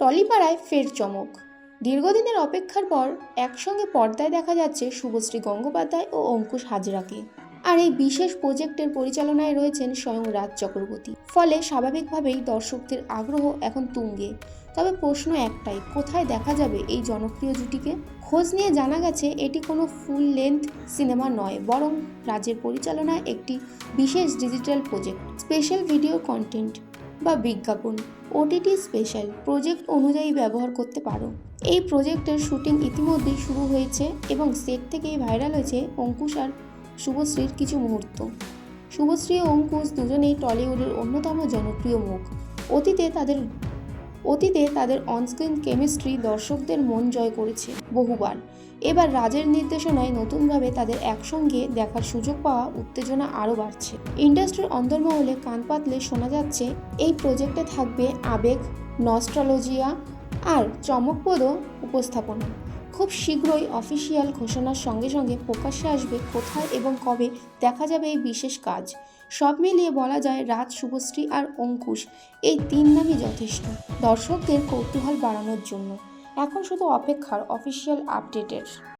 টলিপাড়ায় ফের চমক। দীর্ঘদিনের অপেক্ষার পর একসঙ্গে পর্দায় দেখা যাচ্ছে শুভশ্রী গঙ্গোপাধ্যায় ও অঙ্কুশ হাজরাকে। আর এই বিশেষ প্রজেক্টের পরিচালনায় রয়েছেন স্বয়ং রাজ চক্রবর্তী। ফলে স্বাভাবিকভাবেই দর্শকদের আগ্রহ এখন তুঙ্গে। তবে প্রশ্ন একটাই, কোথায় দেখা যাবে এই জনপ্রিয় জুটিকে? খোঁজ নিয়ে জানা গেছে এটি কোনো ফুল লেন্থ সিনেমা নয়, বরং রাজের পরিচালনায় একটি বিশেষ digital project, special video content বা বিজ্ঞাপন ওটিটি স্পেশাল প্রজেক্ট অনুযায়ী ব্যবহার করতে পারো। এই প্রজেক্টের শুটিং ইতিমধ্যেই শুরু হয়েছে এবং সেট থেকেই ভাইরাল হয়েছে অঙ্কুশ আর শুভশ্রীর কিছু মুহূর্ত। শুভশ্রী ও অঙ্কুশ দুজনেই টলিউডের অন্যতম জনপ্রিয় মুখ। অতীতে তাদের অনস্ক্রিন কেমিস্ট্রি দর্শকদের মন জয় করেছে বহুবার। এবার রাজের নির্দেশনায় নতুনভাবে তাদের একসঙ্গে দেখার সুযোগ পাওয়া উত্তেজনা আরও বাড়ছে। ইন্ডাস্ট্রির অন্দরমহলে কান পাতলে শোনা যাচ্ছে এই প্রজেক্টে থাকবে আবেগ, নস্টালজিয়া আর চমকপ্রদ উপস্থাপনা। খুব শীঘ্রই অফিসিয়াল ঘোষণার সঙ্গে সঙ্গে প্রকাশ্যে আসবে কোথায় এবং কবে দেখা যাবে এই বিশেষ কাজ। সব মিলিয়ে বলা যায় রাজ, শুভশ্রী আর অঙ্কুশ এই তিন নামই যথেষ্ট দর্শকদের কৌতূহল বাড়ানোর জন্য। এখন শুধু অপেক্ষার অফিসিয়াল আপডেটের।